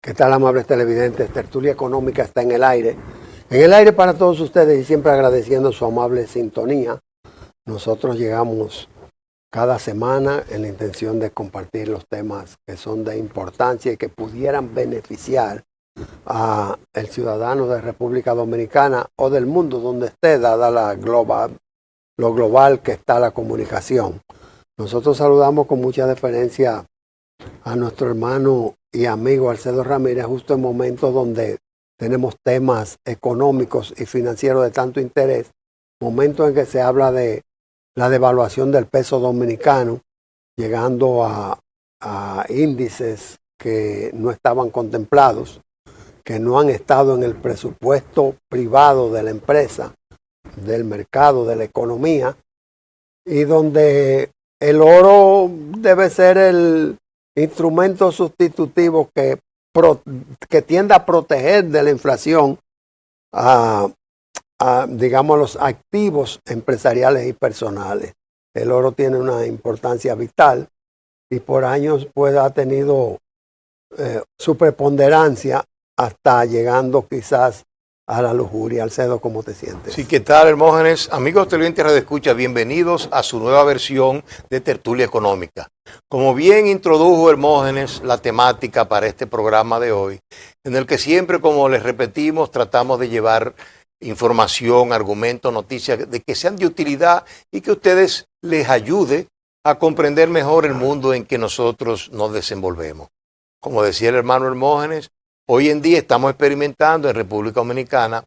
¿Qué tal, amables televidentes? Tertulia Económica está en el aire. En el aire para todos ustedes y siempre agradeciendo su amable sintonía. Nosotros llegamos cada semana en la intención de compartir los temas que son de importancia y que pudieran beneficiar a el ciudadano de República Dominicana o del mundo donde esté, dada lo global que está la comunicación. Nosotros saludamos con mucha deferencia a nuestro hermano y amigo Alcedo Ramírez, justo en momentos donde tenemos temas económicos y financieros de tanto interés, momentos en que se habla de la devaluación del peso dominicano, llegando a índices que no estaban contemplados, que no han estado en el presupuesto privado de la empresa, del mercado, de la economía, y donde el oro debe ser el instrumento sustitutivo que tiende a proteger de la inflación digamos, los activos empresariales y personales. El oro tiene una importancia vital y por años pues ha tenido su preponderancia hasta llegando quizás a la lujuria. Alcedo, ¿cómo te sientes? Sí, ¿qué tal, Hermógenes? Amigos televidentes de Radio Escucha, bienvenidos a su nueva versión de Tertulia Económica. Como bien introdujo Hermógenes la temática para este programa de hoy, en el que siempre, como les repetimos, tratamos de llevar información, argumentos, noticias de que sean de utilidad y que a ustedes les ayude a comprender mejor el mundo en que nosotros nos desenvolvemos. Como decía el hermano Hermógenes, hoy en día estamos experimentando en República Dominicana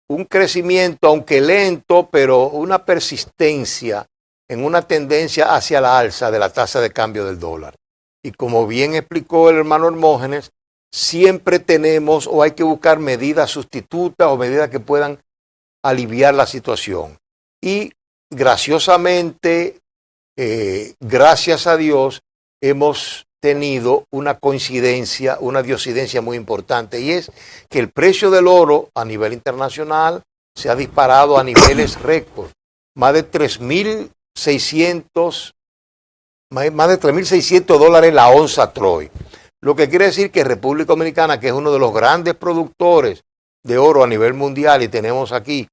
un crecimiento, aunque lento, pero una persistencia en una tendencia hacia la alza de la tasa de cambio del dólar. Y como bien explicó el hermano Hermógenes, siempre tenemos o hay que buscar medidas sustitutas o medidas que puedan aliviar la situación. Y graciosamente, gracias a Dios, hemos tenido una coincidencia, una diosidencia muy importante, y es que el precio del oro a nivel internacional se ha disparado a niveles récord, más de 3.600 dólares la onza Troy. Lo que quiere decir que República Dominicana, que es uno de los grandes productores de oro a nivel mundial y tenemos aquí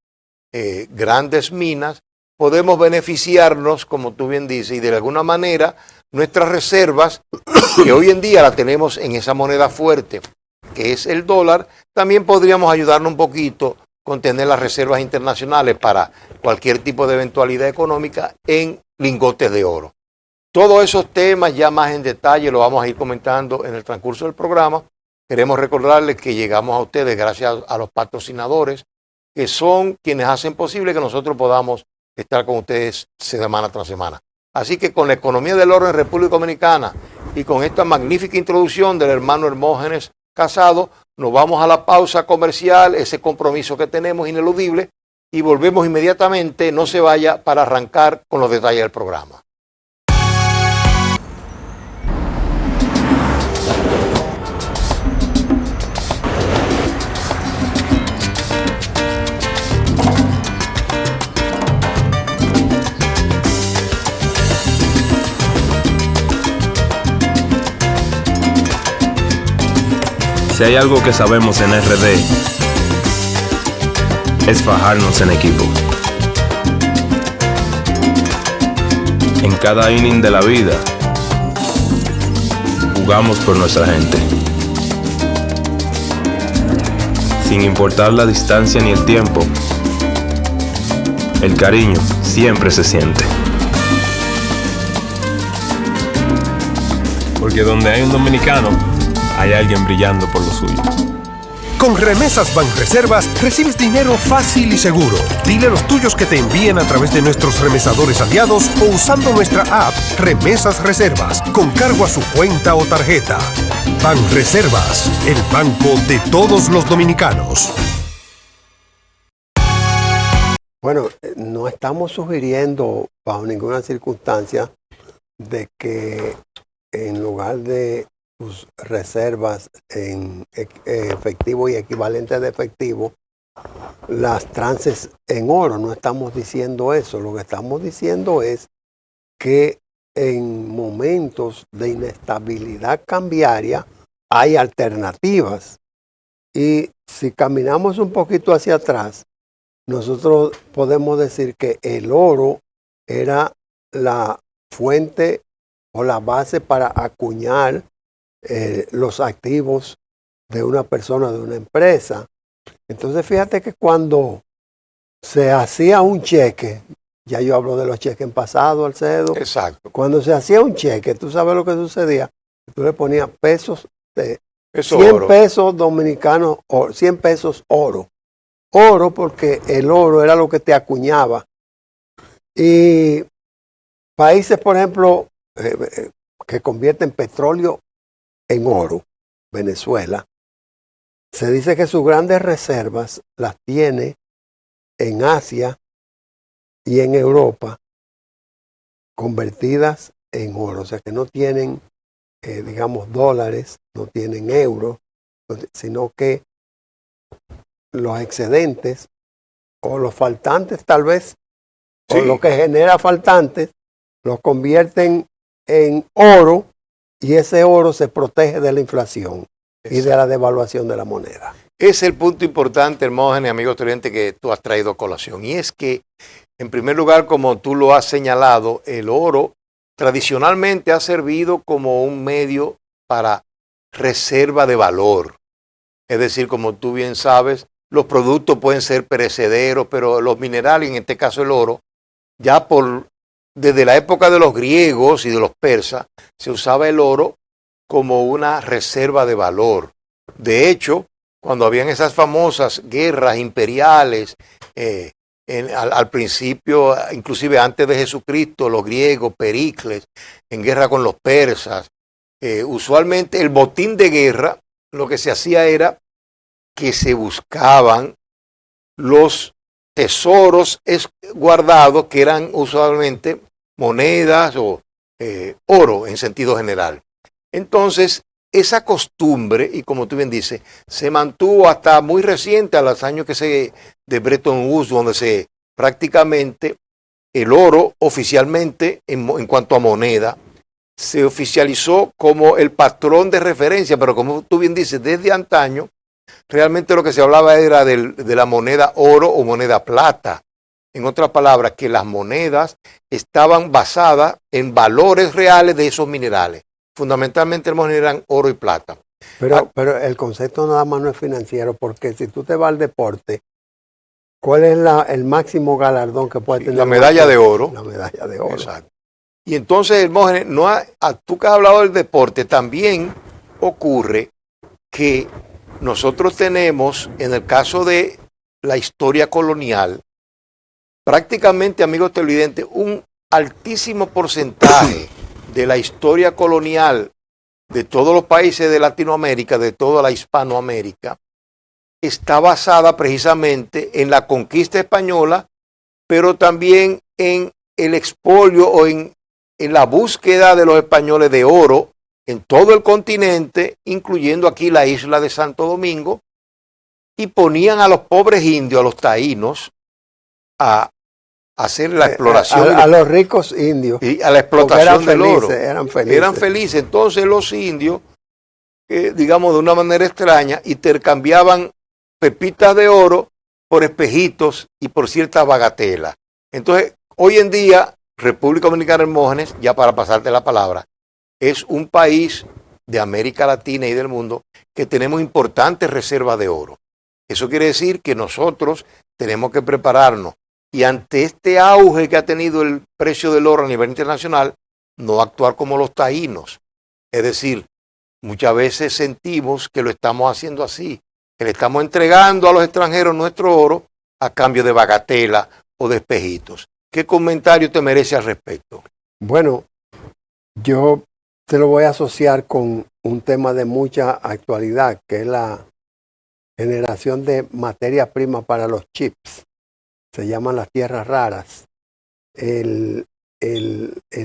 grandes minas, podemos beneficiarnos, como tú bien dices, y de alguna manera nuestras reservas, que hoy en día la tenemos en esa moneda fuerte, que es el dólar, también podríamos ayudarnos un poquito con tener las reservas internacionales para cualquier tipo de eventualidad económica en lingotes de oro. Todos esos temas ya más en detalle lo vamos a ir comentando en el transcurso del programa. Queremos recordarles que llegamos a ustedes gracias a los patrocinadores, que son quienes hacen posible que nosotros podamos estar con ustedes semana tras semana. Así que con la economía del oro en República Dominicana y con esta magnífica introducción del hermano Hermógenes Casado, nos vamos a la pausa comercial, ese compromiso que tenemos ineludible, y volvemos inmediatamente. No se vaya para arrancar con los detalles del programa. Si hay algo que sabemos en RD, es fajarnos en equipo. En cada inning de la vida, jugamos por nuestra gente. Sin importar la distancia ni el tiempo, el cariño siempre se siente. Porque donde hay un dominicano, hay alguien brillando por lo suyo. Con Remesas Banreservas recibes dinero fácil y seguro. Dile a los tuyos que te envíen a través de nuestros remesadores aliados o usando nuestra app Remesas Reservas, con cargo a su cuenta o tarjeta. Banreservas, el banco de todos los dominicanos. Bueno, no estamos sugiriendo bajo ninguna circunstancia de que en lugar de sus reservas en efectivo y equivalente de efectivo, las transes en oro. No estamos diciendo eso. Lo que estamos diciendo es que en momentos de inestabilidad cambiaria, hay alternativas. Y si caminamos un poquito hacia atrás, nosotros podemos decir que el oro era la fuente o la base para acuñar los activos de una persona, de una empresa. Entonces fíjate que cuando se hacía un cheque, ya yo hablo de los cheques en pasado, Alcedo. Exacto. Cuando se hacía un cheque, tú sabes lo que sucedía. Tú le ponías pesos de Eso 100 oro. pesos dominicanos, o 100 pesos oro. Oro porque el oro era lo que te acuñaba. Y países, por ejemplo, que convierten petróleo en oro, Venezuela, se dice que sus grandes reservas las tiene en Asia y en Europa, convertidas en oro. O sea que no tienen, digamos, dólares, no tienen euros, sino que los excedentes o los faltantes tal vez, Sí. o lo que genera faltantes, los convierten en oro y ese oro se protege de la inflación y de la devaluación de la moneda. Es el punto importante, Hermógenes, amigo estudiante, que tú has traído a colación. Y es que, en primer lugar, como tú lo has señalado, el oro tradicionalmente ha servido como un medio para reserva de valor. Es decir, como tú bien sabes, los productos pueden ser perecederos, pero los minerales, en este caso el oro, ya desde la época de los griegos y de los persas, se usaba el oro como una reserva de valor. De hecho, cuando habían esas famosas guerras imperiales, al principio, inclusive antes de Jesucristo, los griegos, Pericles, en guerra con los persas, usualmente el botín de guerra, lo que se hacía era que se buscaban los tesoros guardados, que eran usualmente monedas o oro en sentido general. Entonces, esa costumbre, y como tú bien dices, se mantuvo hasta muy reciente, a los años de Bretton Woods, donde prácticamente el oro oficialmente, en cuanto a moneda, se oficializó como el patrón de referencia, pero como tú bien dices, desde antaño, realmente lo que se hablaba era de la moneda oro o moneda plata. En otras palabras, que las monedas estaban basadas en valores reales de esos minerales. Fundamentalmente eran oro y plata. Pero el concepto nada más no es financiero, porque si tú te vas al deporte, ¿cuál es el máximo galardón que puede tener? La medalla de oro. La medalla de oro. Exacto. Y entonces, Hermógenes, tú que has hablado del deporte, también ocurre que nosotros tenemos, en el caso de la historia colonial, prácticamente, amigos televidentes, un altísimo porcentaje de la historia colonial de todos los países de Latinoamérica, de toda la Hispanoamérica, está basada precisamente en la conquista española, pero también en el expolio o en la búsqueda de los españoles de oro en todo el continente, incluyendo aquí la isla de Santo Domingo, y ponían a los pobres indios, a los taínos, a hacer la exploración. A los ricos indios. Y a la explotación del oro. Eran felices. Eran felices. Entonces los indios, digamos de una manera extraña, intercambiaban pepitas de oro por espejitos y por ciertas bagatelas. Entonces, hoy en día, República Dominicana, Hermógenes, ya para pasarte la palabra, es un país de América Latina y del mundo que tenemos importantes reservas de oro. Eso quiere decir que nosotros tenemos que prepararnos y ante este auge que ha tenido el precio del oro a nivel internacional, no actuar como los taínos. Es decir, muchas veces sentimos que lo estamos haciendo así, que le estamos entregando a los extranjeros nuestro oro a cambio de bagatela o de espejitos. ¿Qué comentario te merece al respecto? Bueno, yo te lo voy a asociar con un tema de mucha actualidad, que es la generación de materia prima para los chips. Se llaman las tierras raras. El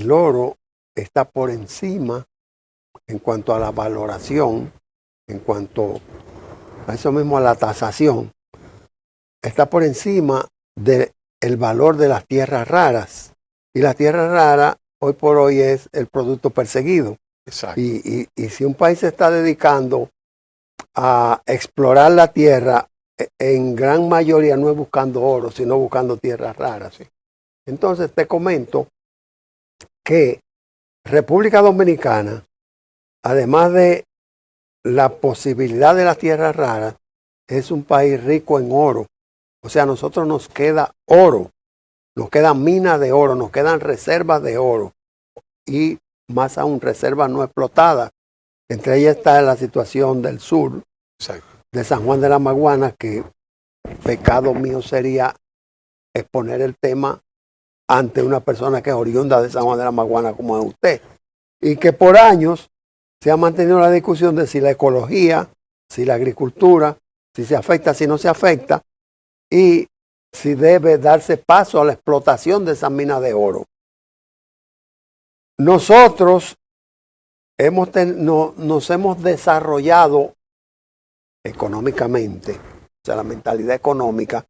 oro está por encima en cuanto a la valoración, en cuanto a eso mismo, a la tasación. Está por encima del valor de las tierras raras. Y la tierra rara hoy por hoy es el producto perseguido. Exacto. Y si un país se está dedicando a explorar la tierra, en gran mayoría no es buscando oro, sino buscando tierras raras. Sí. Entonces te comento que República Dominicana, además de la posibilidad de las tierras raras, es un país rico en oro. O sea, a nosotros nos queda oro, nos quedan minas de oro, nos quedan reservas de oro y más aún reservas no explotadas. Entre ellas está la situación del sur, Exacto. de San Juan de la Maguana, que pecado mío sería exponer el tema ante una persona que es oriunda de San Juan de la Maguana como es usted. Y que por años se ha mantenido la discusión de si la ecología, si la agricultura, si se afecta, si no se afecta, y si debe darse paso a la explotación de esas minas de oro. Nosotros nos hemos desarrollado económicamente, o sea, la mentalidad económica,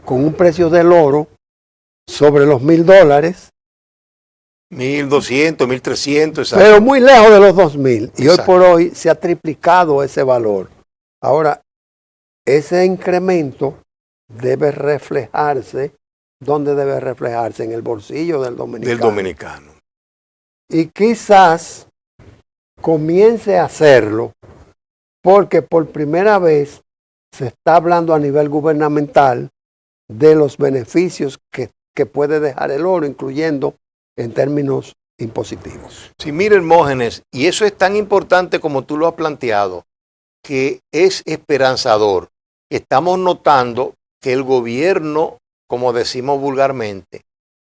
con un precio del oro sobre los $1,000, 1.200, 1.300, pero muy lejos de los 2,000. Y hoy Exacto. por hoy se ha triplicado ese valor. Ahora, ese incremento debe reflejarse, ¿dónde debe reflejarse? En el bolsillo del dominicano. del dominicano. Y quizás comience a hacerlo porque por primera vez se está hablando a nivel gubernamental de los beneficios que puede dejar el oro, incluyendo en términos impositivos. Sí, mire, Hermógenes, y eso es tan importante como tú lo has planteado, que es esperanzador. Estamos notando que el gobierno, como decimos vulgarmente,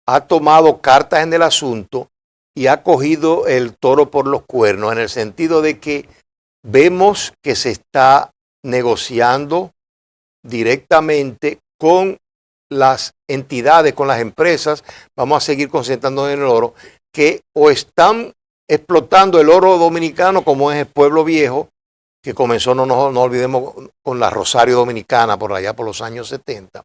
ha tomado cartas en el asunto y ha cogido el toro por los cuernos, en el sentido de que vemos que se está negociando directamente con las entidades, con las empresas, vamos a seguir concentrándonos en el oro, que o están explotando el oro dominicano, como es el Pueblo Viejo, que comenzó, no olvidemos, con la Rosario Dominicana, por allá por los años 70,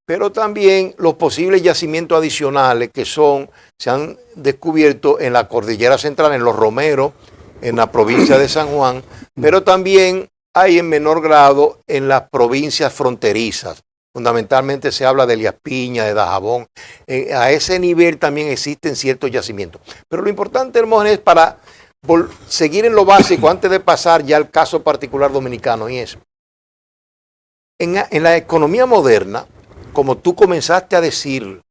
pero también los posibles yacimientos adicionales que se han descubierto en la Cordillera Central, en Los Romeros, en la provincia de San Juan, pero también hay en menor grado en las provincias fronterizas. Fundamentalmente se habla de Elías Piña, de Dajabón. A ese nivel también existen ciertos yacimientos. Pero lo importante, Hermógenes, es para seguir en lo básico, antes de pasar ya al caso particular dominicano, y es, en la economía moderna, como tú comenzaste a decir,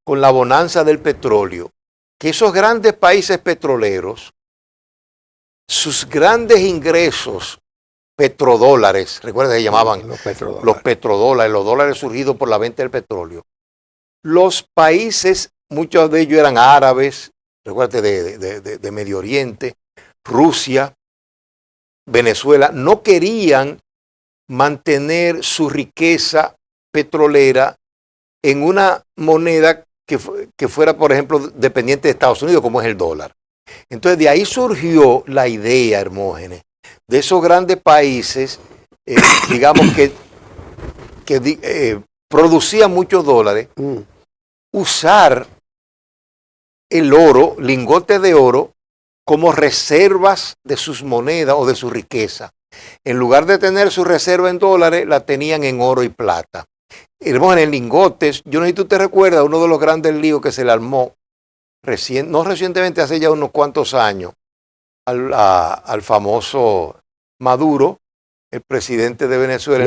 con la bonanza del petróleo, que esos grandes países petroleros, sus grandes ingresos petrodólares, recuerda que se llamaban los petrodólares, los dólares surgidos por la venta del petróleo. Los países, muchos de ellos eran árabes, recuerda de Medio Oriente, Rusia, Venezuela, no querían mantener su riqueza petrolera en una moneda que fuera, por ejemplo, dependiente de Estados Unidos, como es el dólar. Entonces, de ahí surgió la idea, Hermógenes, de esos grandes países, digamos que producían muchos dólares, usar el oro, lingotes de oro, como reservas de sus monedas o de su riqueza. En lugar de tener su reserva en dólares, la tenían en oro y plata. Hermano, en lingotes, yo no sé si tú te recuerdas, uno de los grandes líos que se le armó, no recientemente, hace ya unos cuantos años, al famoso Maduro, el presidente de Venezuela,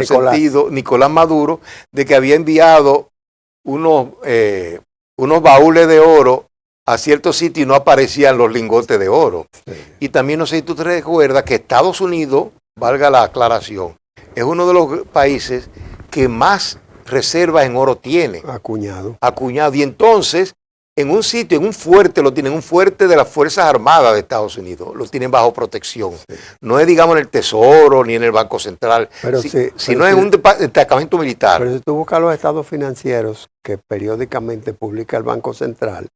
Nicolás Maduro, de que había enviado unos baúles de oro a ciertos sitios y no aparecían los lingotes de oro. Sí. Y también no sé si tú te recuerdas que Estados Unidos, valga la aclaración, es uno de los países que más reservas en oro tiene. Acuñado. Y entonces, en un sitio, en un fuerte, lo tienen, un fuerte de las Fuerzas Armadas de Estados Unidos, lo tienen bajo protección. Sí. No es, digamos, en el Tesoro ni en el Banco Central, sino en un destacamento militar. Pero si tú buscas los estados financieros que periódicamente publica el Banco Central,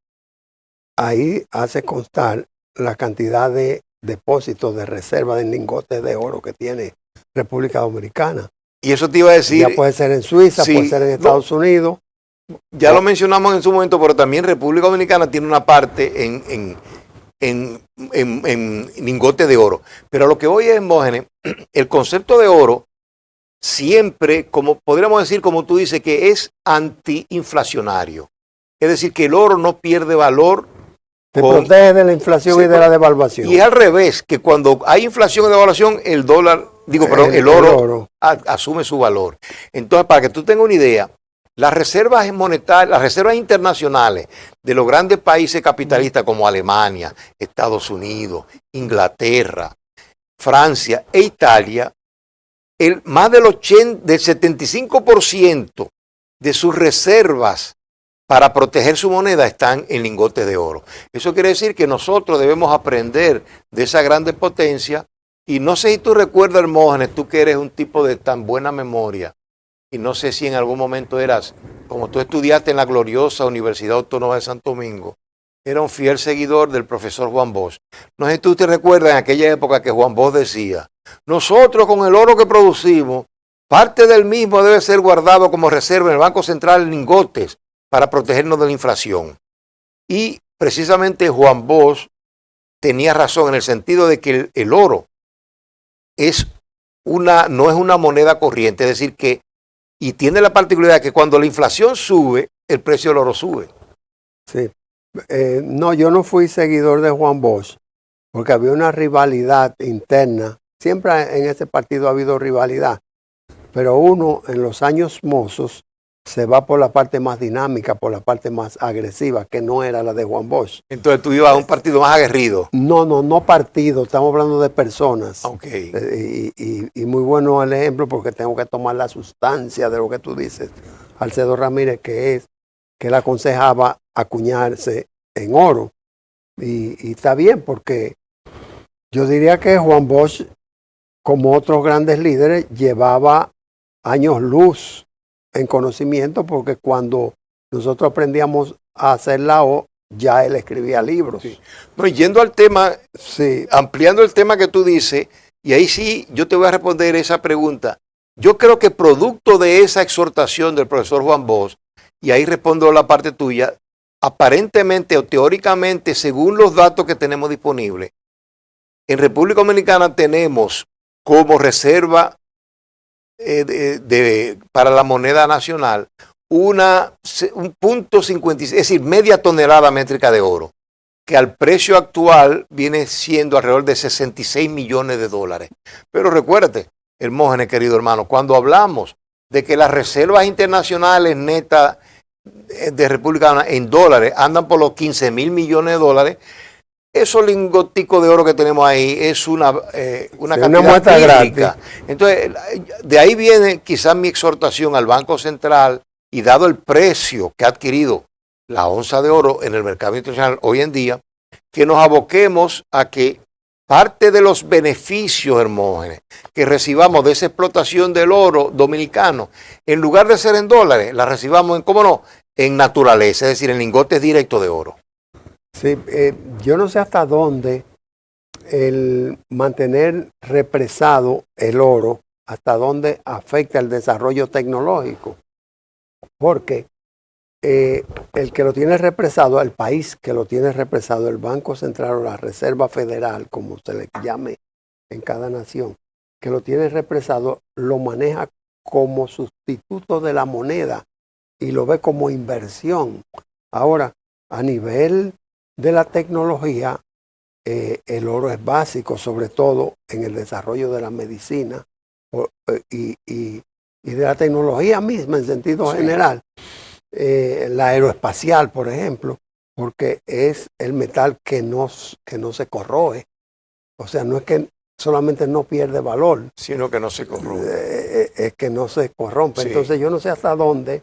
ahí hace constar la cantidad de depósitos de reserva de lingotes de oro que tiene República Dominicana. Y eso te iba a decir. Ya puede ser en Suiza, puede ser en Estados Unidos. Ya lo mencionamos en su momento, pero también República Dominicana tiene una parte en en lingotes de oro. Pero lo que voy es, Hermógenes, el concepto de oro siempre, como podríamos decir, como tú dices, que es antiinflacionario. Es decir, que el oro no pierde valor. Te protege de la inflación y de la devaluación. Y es al revés, que cuando hay inflación y devaluación, el oro asume su valor. Entonces, para que tú tengas una idea, las reservas monetarias, las reservas internacionales de los grandes países capitalistas como Alemania, Estados Unidos, Inglaterra, Francia e Italia, más del 75% de sus reservas para proteger su moneda están en lingotes de oro. Eso quiere decir que nosotros debemos aprender de esa grande potencia. Y no sé si tú recuerdas, Hermógenes, tú que eres un tipo de tan buena memoria, y no sé si en algún momento eras, como tú estudiaste en la gloriosa Universidad Autónoma de Santo Domingo, era un fiel seguidor del profesor Juan Bosch. No sé si tú te recuerdas en aquella época que Juan Bosch decía, nosotros con el oro que producimos, parte del mismo debe ser guardado como reserva en el Banco Central en lingotes para protegernos de la inflación. Y precisamente Juan Bosch tenía razón en el sentido de que el oro no es una moneda corriente, es decir que, y tiene la particularidad que cuando la inflación sube, el precio del oro sube. Sí. No, yo no fui seguidor de Juan Bosch, porque había una rivalidad interna. Siempre en ese partido ha habido rivalidad, pero uno en los años mozos se va por la parte más dinámica, por la parte más agresiva, que no era la de Juan Bosch. Entonces tú ibas a un partido más aguerrido. No partido, estamos hablando de personas. Okay. Y muy bueno el ejemplo porque tengo que tomar la sustancia de lo que tú dices. Alcedo Ramírez, que él aconsejaba acuñarse en oro. Y está bien porque yo diría que Juan Bosch, como otros grandes líderes, llevaba años luz en conocimiento, porque cuando nosotros aprendíamos a hacer la O, ya él escribía libros. Sí. No, y yendo al tema, sí, ampliando el tema que tú dices, y ahí sí yo te voy a responder esa pregunta. Yo creo que producto de esa exhortación del profesor Juan Bosch, y ahí respondo la parte tuya, aparentemente o teóricamente, según los datos que tenemos disponibles, en República Dominicana tenemos como reserva para la moneda nacional un 0.56, es decir, media tonelada métrica de oro, que al precio actual viene siendo alrededor de 66 millones de dólares. Pero recuérdate, Hermógenes, querido hermano, cuando hablamos de que las reservas internacionales netas de República Dominicana en dólares andan por los 15 mil millones de dólares, esos lingoticos de oro que tenemos ahí es una cantidad crítica. Entonces, de ahí viene quizás mi exhortación al Banco Central, y dado el precio que ha adquirido la onza de oro en el mercado internacional hoy en día, que nos aboquemos a que parte de los beneficios, Hermógenes, que recibamos de esa explotación del oro dominicano, en lugar de ser en dólares, la recibamos en, ¿cómo no?, en naturaleza, es decir, en lingotes directos de oro. Sí, yo no sé hasta dónde el mantener represado el oro, hasta dónde afecta el desarrollo tecnológico, porque el que lo tiene represado, el país que lo tiene represado, el Banco Central o la Reserva Federal, como se le llame en cada nación, que lo tiene represado, lo maneja como sustituto de la moneda y lo ve como inversión. Ahora, a nivel de la tecnología, el oro es básico, sobre todo en el desarrollo de la medicina y de la tecnología misma en sentido general. La aeroespacial, por ejemplo, porque es el metal que no se corroe. O sea, no es que solamente no pierde valor, sino que no se corrompe. Es que no se corrompe. Sí. Entonces yo no sé hasta dónde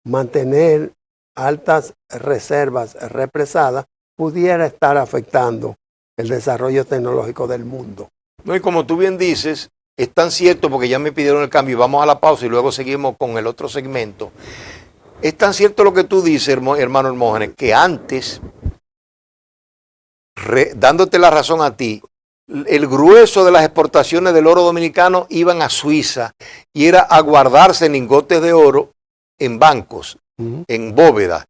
mantener altas reservas represadas pudiera estar afectando el desarrollo tecnológico del mundo. No, y como tú bien dices, es tan cierto, porque ya me pidieron el cambio y vamos a la pausa y luego seguimos con el otro segmento. Es tan cierto lo que tú dices, hermano Hermógenes, que antes, dándote la razón a ti, el grueso de las exportaciones del oro dominicano iban a Suiza y era a guardarse en lingotes de oro en bancos, en bóvedas.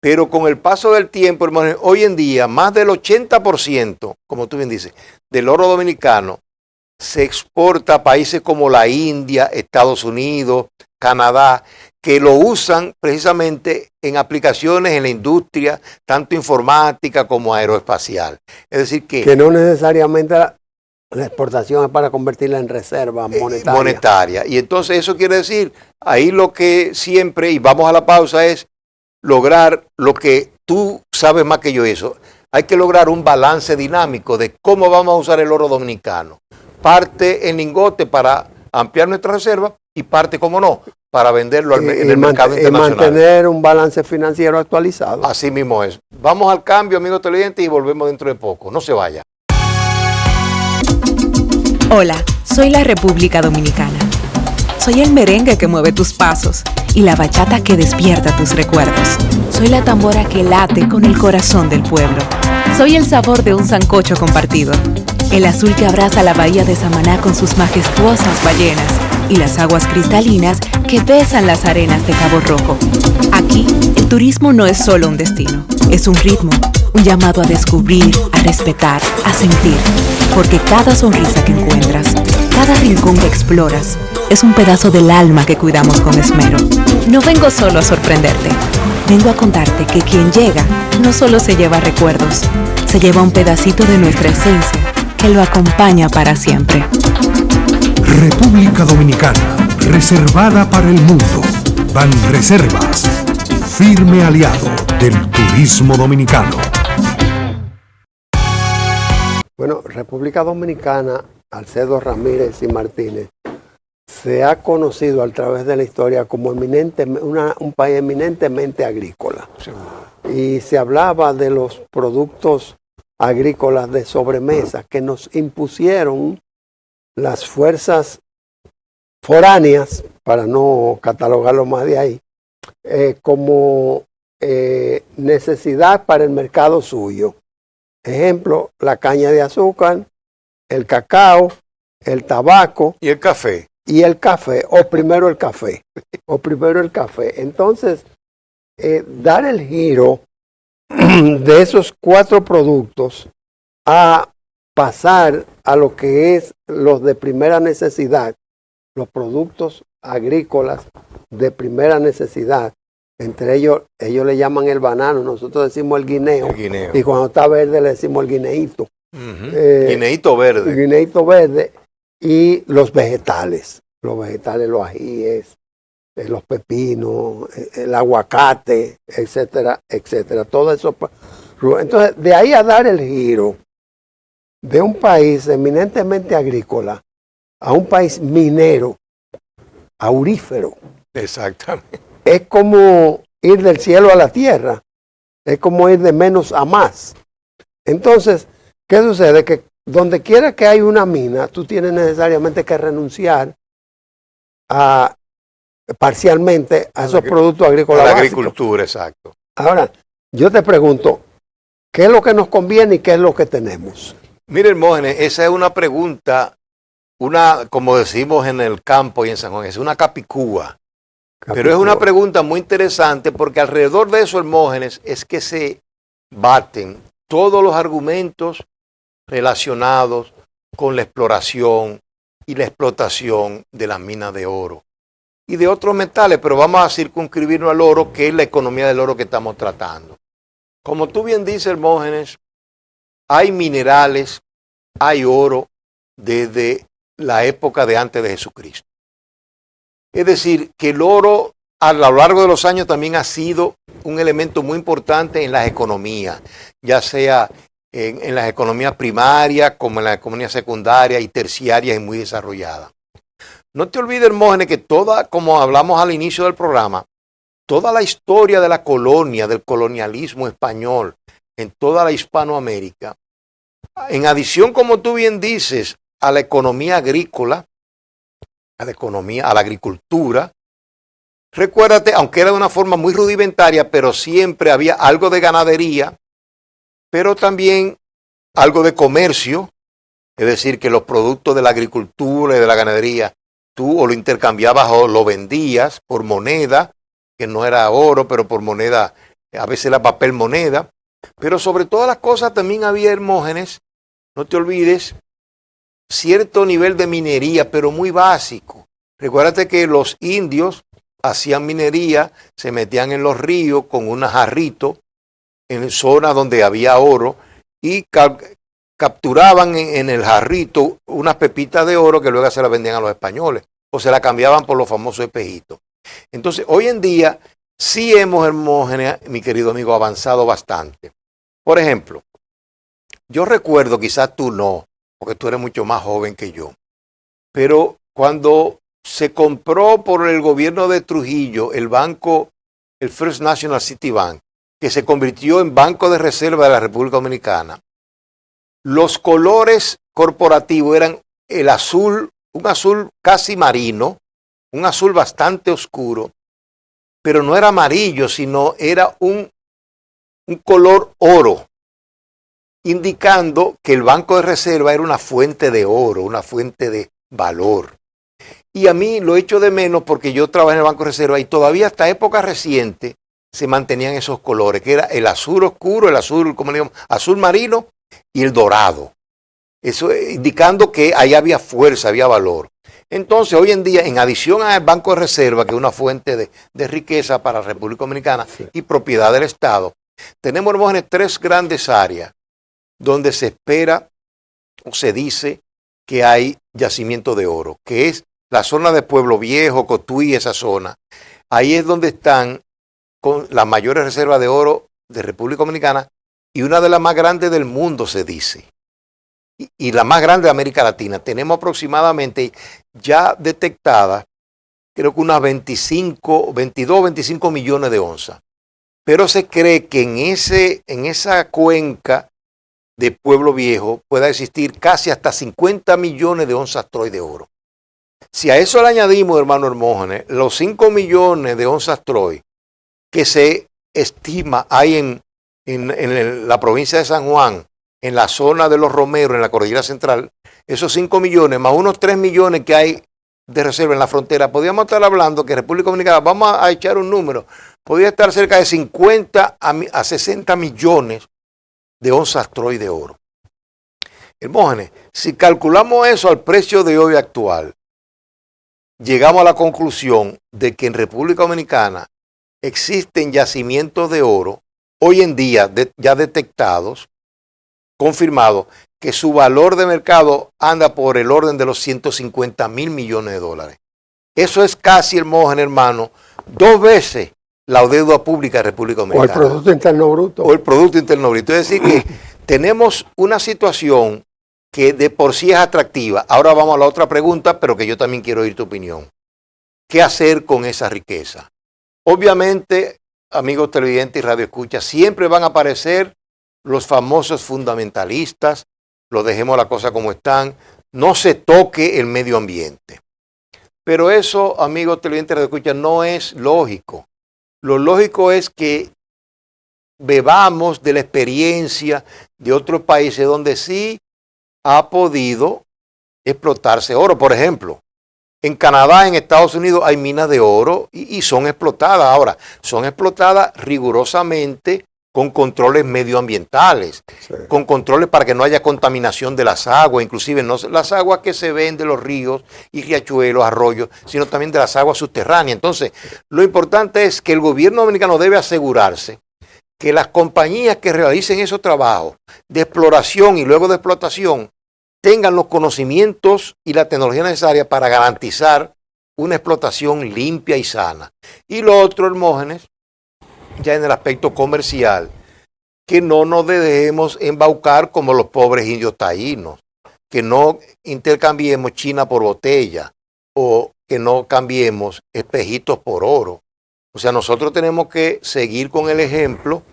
Pero con el paso del tiempo, hermano, hoy en día más del 80%, como tú bien dices, del oro dominicano se exporta a países como la India, Estados Unidos, Canadá, que lo usan precisamente en aplicaciones en la industria, tanto informática como aeroespacial. Es decir, que no necesariamente la exportación es para convertirla en reserva monetaria. Y entonces eso quiere decir, ahí lo que siempre, y vamos a la pausa, es lograr lo que tú sabes más que yo eso. Hay que lograr un balance dinámico de cómo vamos a usar el oro dominicano. Parte en lingote para ampliar nuestra reserva y parte, como no, para venderlo en el mercado internacional. Y mantener un balance financiero actualizado. Así mismo es. Vamos al cambio, amigos televidentes, y volvemos dentro de poco. No se vaya. Hola, soy la República Dominicana. Soy el merengue que mueve tus pasos y la bachata que despierta tus recuerdos. Soy la tambora que late con el corazón del pueblo. Soy el sabor de un sancocho compartido. El azul que abraza la bahía de Samaná con sus majestuosas ballenas y las aguas cristalinas que besan las arenas de Cabo Rojo. Aquí, el turismo no es solo un destino, es un ritmo, un llamado a descubrir, a respetar, a sentir. Porque cada sonrisa que encuentras, cada rincón que exploras, es un pedazo del alma que cuidamos con esmero. No vengo solo a sorprenderte, vengo a contarte que quien llega no solo se lleva recuerdos, se lleva un pedacito de nuestra esencia que lo acompaña para siempre. República Dominicana, reservada para el mundo. Banreservas, firme aliado del turismo dominicano. Bueno, República Dominicana, Alcedo Ramírez y Martínez, se ha conocido a través de la historia como un país eminentemente agrícola. Sí. Y se hablaba de los productos agrícolas de sobremesa que nos impusieron las fuerzas foráneas, para no catalogarlo más de ahí, como necesidad para el mercado suyo. Ejemplo, la caña de azúcar, el cacao, el tabaco. ¿Y el café? Y el café, o primero el café. Entonces, dar el giro de esos 4 productos a pasar a lo que es los de primera necesidad, los productos agrícolas de primera necesidad. Entre ellos le llaman el banano, nosotros decimos el guineo. Y cuando está verde le decimos el guineíto. Guineíto verde. Guineíto verde. Y los vegetales, los ajíes, los pepinos, el aguacate, etcétera, etcétera. Todo eso. Entonces, de ahí a dar el giro de un país eminentemente agrícola a un país minero, aurífero. Exactamente. Es como ir del cielo a la tierra, es como ir de menos a más. Entonces, ¿qué sucede? Que donde quiera que hay una mina, tú tienes necesariamente que renunciar parcialmente a esos productos agrícolas. A la agricultura, exacto. Ahora, yo te pregunto, ¿qué es lo que nos conviene y qué es lo que tenemos? Mire, Hermógenes, esa es una pregunta, como decimos en el campo y en San Juan, es una capicúa. Pero es una pregunta muy interesante porque alrededor de eso, Hermógenes, es que se baten todos los argumentos relacionados con la exploración y la explotación de las minas de oro y de otros metales, pero vamos a circunscribirnos al oro, que es la economía del oro que estamos tratando. Como tú bien dices, Hermógenes, hay minerales, hay oro desde la época de antes de Jesucristo. Es decir, que el oro a lo largo de los años también ha sido un elemento muy importante en las economías, ya sea en las economías primarias como en las economías secundarias y terciarias y muy desarrolladas. No te olvides, Hermógenes, que como hablamos al inicio del programa, toda la historia de la colonia, del colonialismo español en toda la Hispanoamérica, en adición, como tú bien dices, a la economía agrícola, a la agricultura. Recuérdate, aunque era de una forma muy rudimentaria, pero siempre había algo de ganadería, pero también algo de comercio, es decir, que los productos de la agricultura y de la ganadería, tú o lo intercambiabas o lo vendías por moneda, que no era oro, pero por moneda a veces la papel moneda, pero sobre todas las cosas también había, Hermógenes, no te olvides, cierto nivel de minería, pero muy básico. Recuérdate que los indios hacían minería, se metían en los ríos con un jarrito en zonas donde había oro y capturaban en el jarrito unas pepitas de oro que luego se las vendían a los españoles o se la cambiaban por los famosos espejitos. Entonces, hoy en día sí hemos, Hermógenes, mi querido amigo, avanzado bastante. Por ejemplo, yo recuerdo, quizás tú no, porque tú eres mucho más joven que yo, pero cuando se compró por el gobierno de Trujillo el banco, el First National City Bank, que se convirtió en Banco de Reserva de la República Dominicana, los colores corporativos eran el azul, un azul casi marino, un azul bastante oscuro, pero no era amarillo, sino era un color oro, indicando que el Banco de Reserva era una fuente de oro, una fuente de valor. Y a mí lo echo de menos porque yo trabajé en el Banco de Reserva y todavía hasta época reciente se mantenían esos colores, que era el azul oscuro, el azul, como le digamos, azul marino y el dorado. Eso indicando que ahí había fuerza, había valor. Entonces, hoy en día, en adición al Banco de Reserva, que es una fuente de riqueza para la República Dominicana y propiedad del Estado, tenemos, Hermógenes, 3 grandes áreas donde se espera o se dice que hay yacimiento de oro, que es la zona de Pueblo Viejo, Cotuí, esa zona. Ahí es donde están con las mayores reservas de oro de República Dominicana y una de las más grandes del mundo, se dice. Y la más grande de América Latina. Tenemos aproximadamente ya detectadas, creo que unas 22, 25 millones de onzas. Pero se cree que en esa cuenca de Pueblo Viejo pueda existir casi hasta 50 millones de onzas troy de oro. Si a eso le añadimos, hermano Hermógenes, los 5 millones de onzas troy que se estima hay en la provincia de San Juan, en la zona de los Romeros, en la Cordillera Central, esos 5 millones más unos 3 millones que hay de reserva en la frontera, podríamos estar hablando que República Dominicana, vamos a echar un número, podría estar cerca de 50 a 60 millones de onzas troy de oro. Hermógenes, si calculamos eso al precio de hoy actual, llegamos a la conclusión de que en República Dominicana existen yacimientos de oro, hoy en día ya detectados, confirmados, que su valor de mercado anda por el orden de los 150 mil millones de dólares. Eso es casi, Hermógenes, hermano, 2 veces la deuda pública de República Dominicana. O el Producto Interno Bruto. O el Producto Interno Bruto. Es decir, que tenemos una situación que de por sí es atractiva. Ahora vamos a la otra pregunta, pero que yo también quiero oír tu opinión. ¿Qué hacer con esa riqueza? Obviamente, amigos televidentes y radioescuchas, siempre van a aparecer los famosos fundamentalistas, lo dejemos la cosa como están, no se toque el medio ambiente. Pero eso, amigos televidentes y radioescuchas, no es lógico. Lo lógico es que bebamos de la experiencia de otros países donde sí ha podido explotarse oro. Por ejemplo, en Canadá, en Estados Unidos hay minas de oro y son explotadas. Ahora, son explotadas rigurosamente con controles medioambientales, sí, con controles para que no haya contaminación de las aguas, inclusive no las aguas que se ven de los ríos y riachuelos, arroyos, sino también de las aguas subterráneas. Entonces, lo importante es que el gobierno dominicano debe asegurarse que las compañías que realicen esos trabajos de exploración y luego de explotación tengan los conocimientos y la tecnología necesaria para garantizar una explotación limpia y sana. Y lo otro, Hermógenes, ya en el aspecto comercial, que no nos dejemos embaucar como los pobres indios taínos, que no intercambiemos China por botella o que no cambiemos espejitos por oro. O sea, nosotros tenemos que seguir con el ejemplo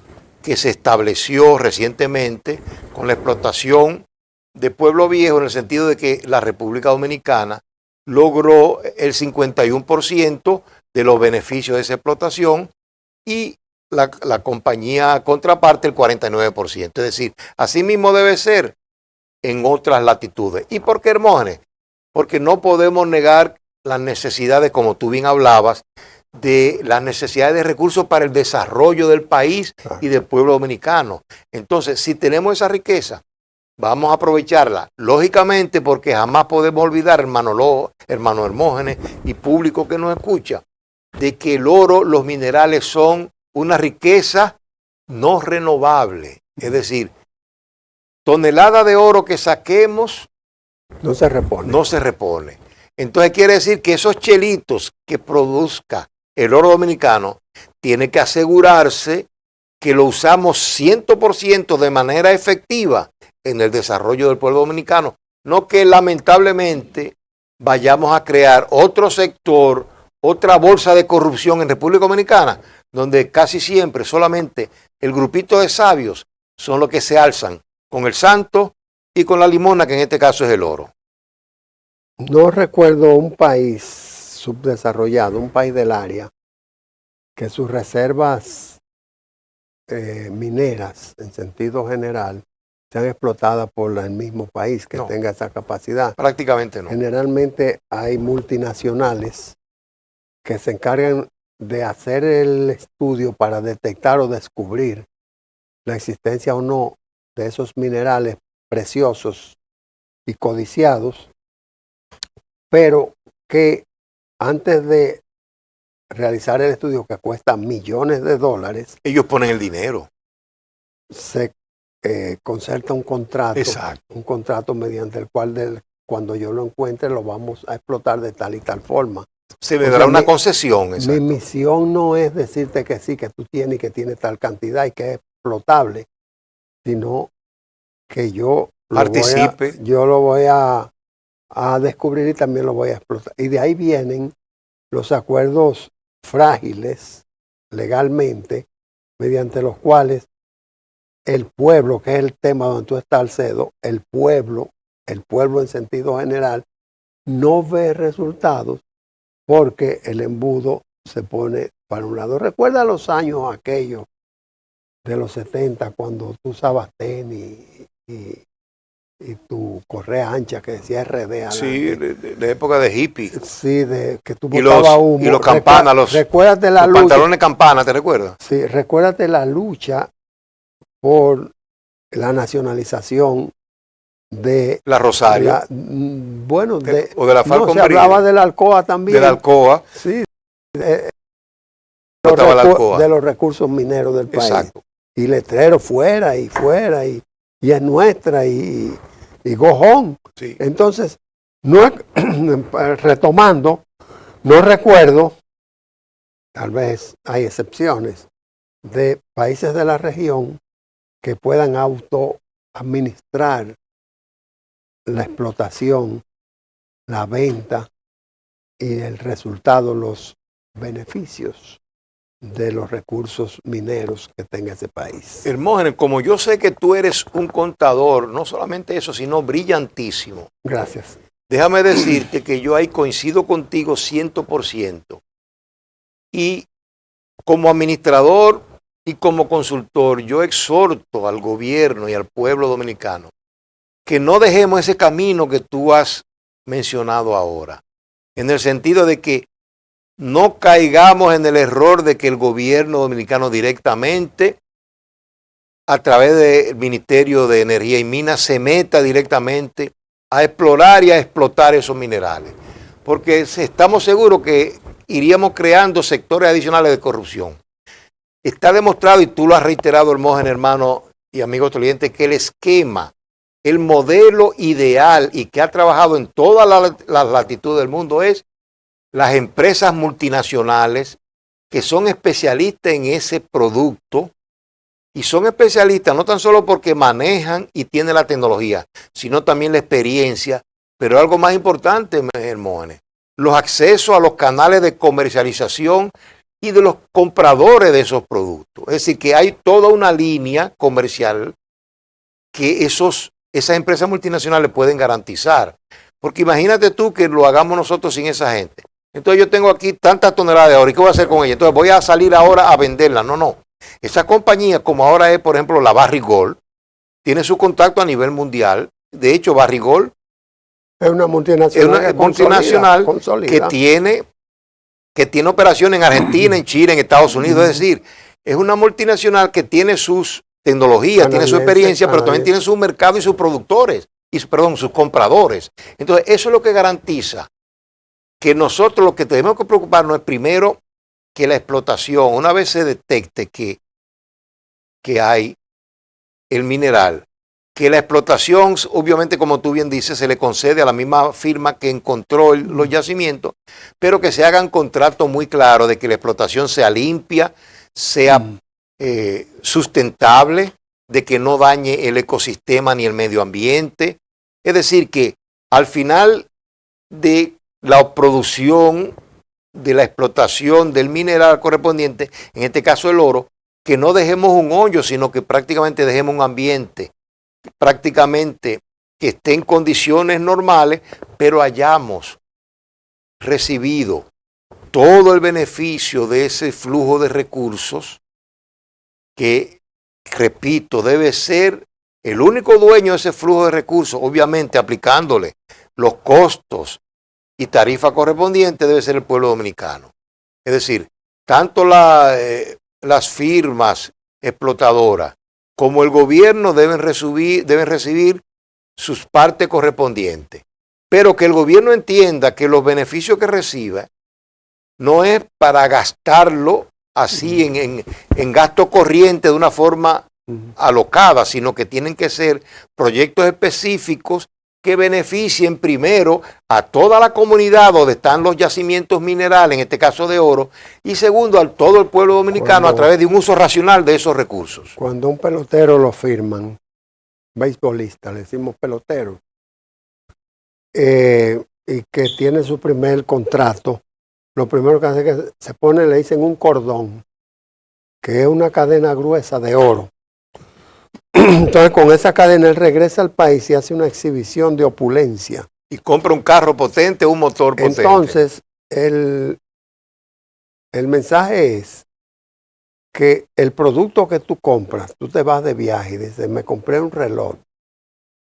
que se estableció recientemente con la explotación de Pueblo Viejo, en el sentido de que la República Dominicana logró el 51% de los beneficios de esa explotación y la compañía contraparte el 49%. Es decir, así mismo debe ser en otras latitudes. ¿Y por qué, Hermógenes? Porque no podemos negar las necesidades, como tú bien hablabas, de las necesidades de recursos para el desarrollo del país y del pueblo dominicano. Entonces, si tenemos esa riqueza, vamos a aprovecharla, lógicamente, porque jamás podemos olvidar, hermano Hermógenes y público que nos escucha, de que el oro, los minerales son una riqueza no renovable. Es decir, tonelada de oro que saquemos no se repone. No se repone. Entonces quiere decir que esos chelitos que produzca el oro dominicano tiene que asegurarse que lo usamos 100% de manera efectiva en el desarrollo del pueblo dominicano. No que lamentablemente vayamos a crear otro sector, otra bolsa de corrupción en República Dominicana, donde casi siempre solamente el grupito de sabios son los que se alzan con el santo y con la limona, que en este caso es el oro. No recuerdo un país subdesarrollado, un país del área, que sus reservas mineras, en sentido general, sean explotadas por el mismo país que tenga esa capacidad. Prácticamente no. Generalmente hay multinacionales que se encargan de hacer el estudio para detectar o descubrir la existencia o no de esos minerales preciosos y codiciados, pero que antes de realizar el estudio, que cuesta millones de dólares, ellos ponen el dinero. Se concerta un contrato. Exacto. Un contrato mediante el cual cuando yo lo encuentre lo vamos a explotar de tal y tal forma. Se le dará una concesión. Exacto. Mi misión no es decirte que sí, que tú tienes y que tiene tal cantidad y que es explotable, sino que yo participe. Yo lo voy a descubrir y también lo voy a explotar. Y de ahí vienen los acuerdos frágiles legalmente, mediante los cuales el pueblo, que es el tema donde tú estás, Alcedo, el pueblo en sentido general, no ve resultados porque el embudo se pone para un lado. Recuerda los años aquellos de los 70, cuando tú usabas tenis y tu correa ancha que decía RD. Sí, de época de hippie. Sí, de que tú botabas humo. Y los campanas, recuérdate la los lucha, pantalones campana, ¿te recuerdas? Sí, recuérdate la lucha por la nacionalización de la Rosario. Bueno, o de la Falcon. Se hablaba de la Alcoa también. De la Alcoa. Sí. De los recursos mineros del país. Exacto. Y letreros fuera, y es nuestra, y gojón. Sí. Entonces, retomando, no recuerdo, tal vez hay excepciones, de países de la región que puedan autoadministrar la explotación, la venta y el resultado, los beneficios de los recursos mineros que tenga ese país. Hermógenes, como yo sé que tú eres un contador, no solamente eso, sino brillantísimo. Gracias. Déjame decirte que yo ahí coincido contigo 100%. Y como administrador y como consultor, yo exhorto al gobierno y al pueblo dominicano que no dejemos ese camino que tú has mencionado ahora, en el sentido de que no caigamos en el error de que el gobierno dominicano directamente, a través del Ministerio de Energía y Minas, se meta directamente a explorar y a explotar esos minerales. Porque estamos seguros que iríamos creando sectores adicionales de corrupción. Está demostrado, y tú lo has reiterado, Hermógenes, hermano y amigo televidente, que el esquema, el modelo ideal y que ha trabajado en todas las latitudes del mundo es las empresas multinacionales que son especialistas en ese producto, y son especialistas no tan solo porque manejan y tienen la tecnología, sino también la experiencia, pero algo más importante, Hermógenes, los accesos a los canales de comercialización y de los compradores de esos productos. Es decir, que hay toda una línea comercial que esas empresas multinacionales pueden garantizar. Porque imagínate tú que lo hagamos nosotros sin esa gente. Entonces yo tengo aquí tantas toneladas de oro, ¿y qué voy a hacer con ella? Entonces voy a salir ahora a venderla. No. Esa compañía, como ahora es, por ejemplo, la Barrick Gold, tiene su contacto a nivel mundial. De hecho, Barrick Gold es una multinacional, que tiene que tiene operaciones en Argentina, en Chile, en Estados Unidos. Es decir, es una multinacional que tiene sus tecnologías, tiene su experiencia, pero también tiene su mercado y sus productores, sus compradores. Entonces, eso es lo que garantiza que nosotros lo que tenemos que preocuparnos es primero que la explotación, una vez se detecte que hay el mineral, que la explotación, obviamente, como tú bien dices, se le concede a la misma firma que encontró los yacimientos, pero que se hagan contratos muy claros de que la explotación sea limpia, sea sustentable, de que no dañe el ecosistema ni el medio ambiente. Es decir, que al final de la producción, de la explotación del mineral correspondiente, en este caso el oro, que no dejemos un hoyo, sino que prácticamente dejemos un ambiente prácticamente que esté en condiciones normales, pero hayamos recibido todo el beneficio de ese flujo de recursos que, repito, debe ser el único dueño de ese flujo de recursos, obviamente aplicándole los costos y tarifas correspondientes, debe ser el pueblo dominicano. Es decir, tanto las firmas explotadoras como el gobierno deben recibir sus partes correspondientes, pero que el gobierno entienda que los beneficios que reciba no es para gastarlo así en gasto corriente de una forma alocada, sino que tienen que ser proyectos específicos que beneficien primero a toda la comunidad donde están los yacimientos minerales, en este caso de oro, y segundo a todo el pueblo dominicano a través de un uso racional de esos recursos. Cuando un pelotero lo firman, beisbolista, le decimos pelotero, y que tiene su primer contrato, lo primero que hace es que se pone, le dicen un cordón, que es una cadena gruesa de oro. Entonces con esa cadena él regresa al país y hace una exhibición de opulencia. Y compra un carro potente, un motor potente. Entonces el mensaje es que el producto que tú compras, tú te vas de viaje y dices, me compré un reloj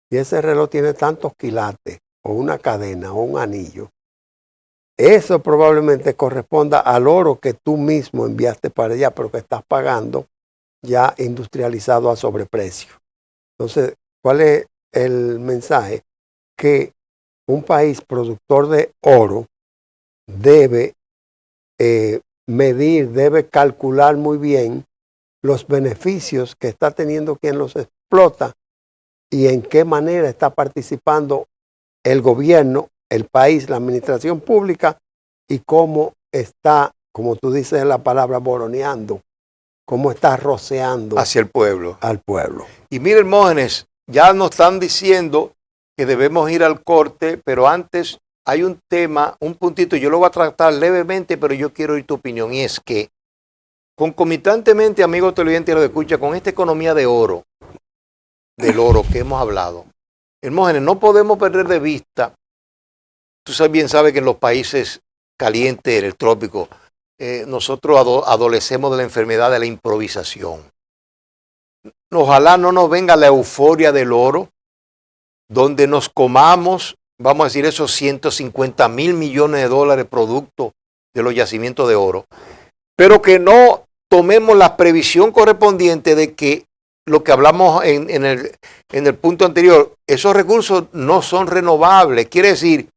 y ese reloj tiene tantos quilates o una cadena o un anillo. Eso probablemente corresponda al oro que tú mismo enviaste para allá, pero que estás pagando ya industrializado a sobreprecio. Entonces, ¿cuál es el mensaje? Que un país productor de oro debe medir, debe calcular muy bien los beneficios que está teniendo quien los explota y en qué manera está participando el gobierno, el país, la administración pública y cómo está, como tú dices la palabra, boroneando, cómo está roceando hacia el pueblo. Al pueblo. Y mire, Hermógenes, ya nos están diciendo que debemos ir al corte, pero antes hay un tema, un puntito, yo lo voy a tratar levemente, pero yo quiero oír tu opinión, y es que concomitantemente, amigos televidentes y los escucha, con esta economía de oro, del oro que hemos hablado, Hermógenes, no podemos perder de vista, tú bien sabes que en los países calientes, el trópico, nosotros adolecemos de la enfermedad de la improvisación. Ojalá no nos venga la euforia del oro, donde nos comamos, vamos a decir, esos 150,000 millones de dólares producto de los yacimientos de oro, pero que no tomemos la previsión correspondiente de que lo que hablamos en el punto anterior, esos recursos no son renovables. Quiere decir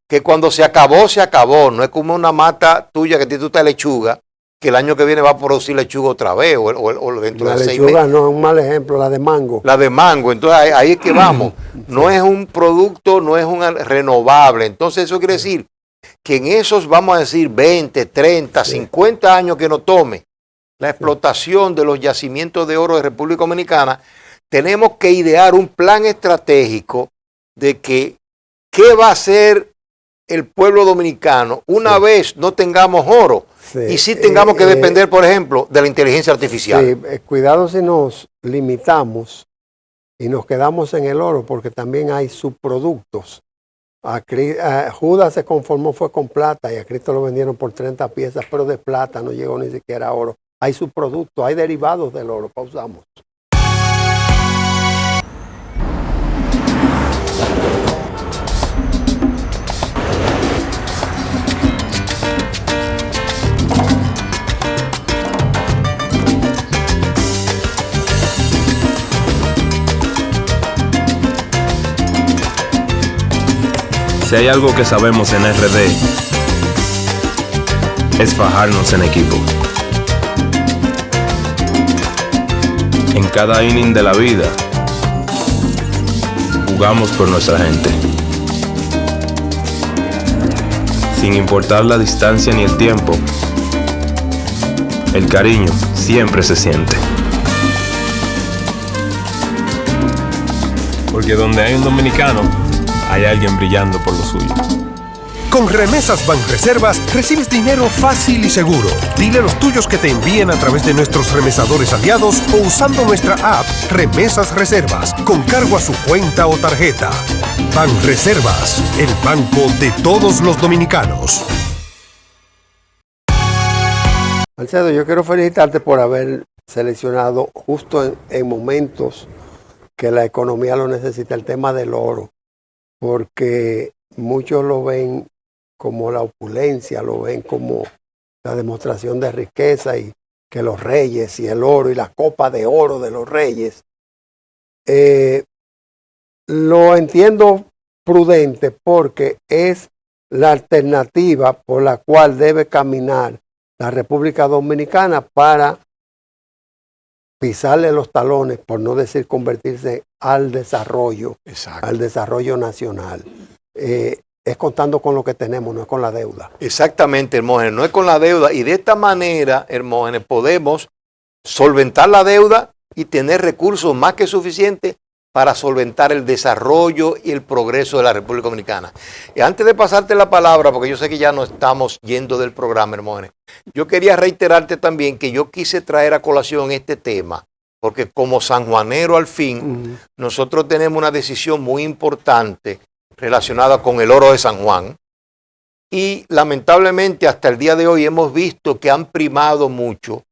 que cuando se acabó, no es como una mata tuya que tú estás lechuga, que el año que viene va a producir lechuga otra vez o dentro de 6 meses. La lechuga no es un mal ejemplo, la de mango. La de mango, entonces ahí es que vamos. No es un producto, no es un renovable. Entonces eso quiere decir que en esos, vamos a decir, 20, 30, 50 años que nos tome la explotación de los yacimientos de oro de República Dominicana, tenemos que idear un plan estratégico de que qué va a hacer el pueblo dominicano una vez no tengamos oro y sí tengamos que depender, por ejemplo, de la inteligencia artificial. Sí, cuidado si nos limitamos y nos quedamos en el oro, porque también hay subproductos. Judas se conformó fue con plata y a Cristo lo vendieron por 30 piezas, pero de plata no llegó ni siquiera a oro. Hay subproductos, hay derivados del oro. Pausamos. Si hay algo que sabemos en RD, es fajarnos en equipo. En cada inning de la vida, jugamos por nuestra gente. Sin importar la distancia ni el tiempo, el cariño siempre se siente. Porque donde hay un dominicano, hay alguien brillando por lo suyo. Con Remesas Banreservas recibes dinero fácil y seguro. Dile a los tuyos que te envíen a través de nuestros remesadores aliados o usando nuestra app Remesas Reservas con cargo a su cuenta o tarjeta. Banreservas, el banco de todos los dominicanos. Alcedo, yo quiero felicitarte por haber seleccionado justo en momentos que la economía lo necesita, el tema del oro, porque muchos lo ven como la opulencia, lo ven como la demostración de riqueza y que los reyes y el oro y la copa de oro de los reyes. Lo entiendo prudente porque es la alternativa por la cual debe caminar la República Dominicana para pisarle los talones, por no decir convertirse al desarrollo, Exacto. al desarrollo nacional. Es contando con lo que tenemos, no es con la deuda. Exactamente, Hermógenes, no es con la deuda. Y de esta manera, Hermógenes, podemos solventar la deuda y tener recursos más que suficientes para solventar el desarrollo y el progreso de la República Dominicana. Y antes de pasarte la palabra, porque yo sé que ya no estamos yendo del programa, Hermógenes, yo quería reiterarte también que yo quise traer a colación este tema, porque como sanjuanero al fin, nosotros tenemos una decisión muy importante relacionada con el oro de San Juan. Y lamentablemente hasta el día de hoy hemos visto que han primado mucho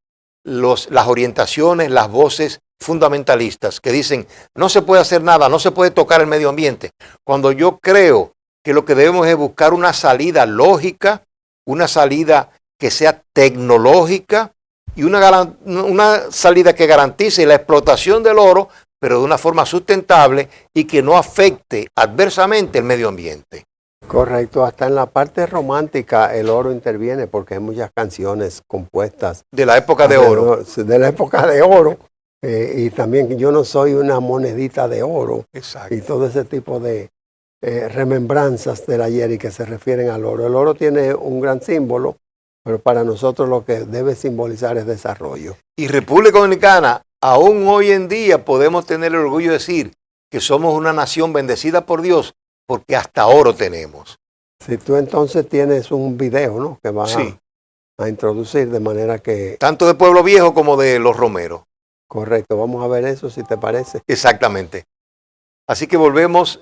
las orientaciones, las voces fundamentalistas que dicen no se puede hacer nada, no se puede tocar el medio ambiente. Cuando yo creo que lo que debemos es buscar una salida lógica, una salida que sea tecnológica y una salida que garantice la explotación del oro, pero de una forma sustentable y que no afecte adversamente el medio ambiente. Correcto, hasta en la parte romántica el oro interviene porque hay muchas canciones compuestas. De la época de oro. De la época de oro. Y también yo no soy una monedita de oro. Exacto. Y todo ese tipo de remembranzas del ayer y que se refieren al oro. El oro tiene un gran símbolo, pero para nosotros lo que debe simbolizar es desarrollo. Y República Dominicana, aún hoy en día podemos tener el orgullo de decir que somos una nación bendecida por Dios porque hasta oro tenemos. Si tú entonces tienes un video, ¿no? Que vas a introducir de manera que... Tanto de Pueblo Viejo como de Los Romeros. Correcto, vamos a ver eso si te parece. Exactamente. Así que volvemos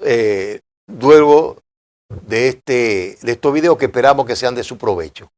luego de estos videos que esperamos que sean de su provecho.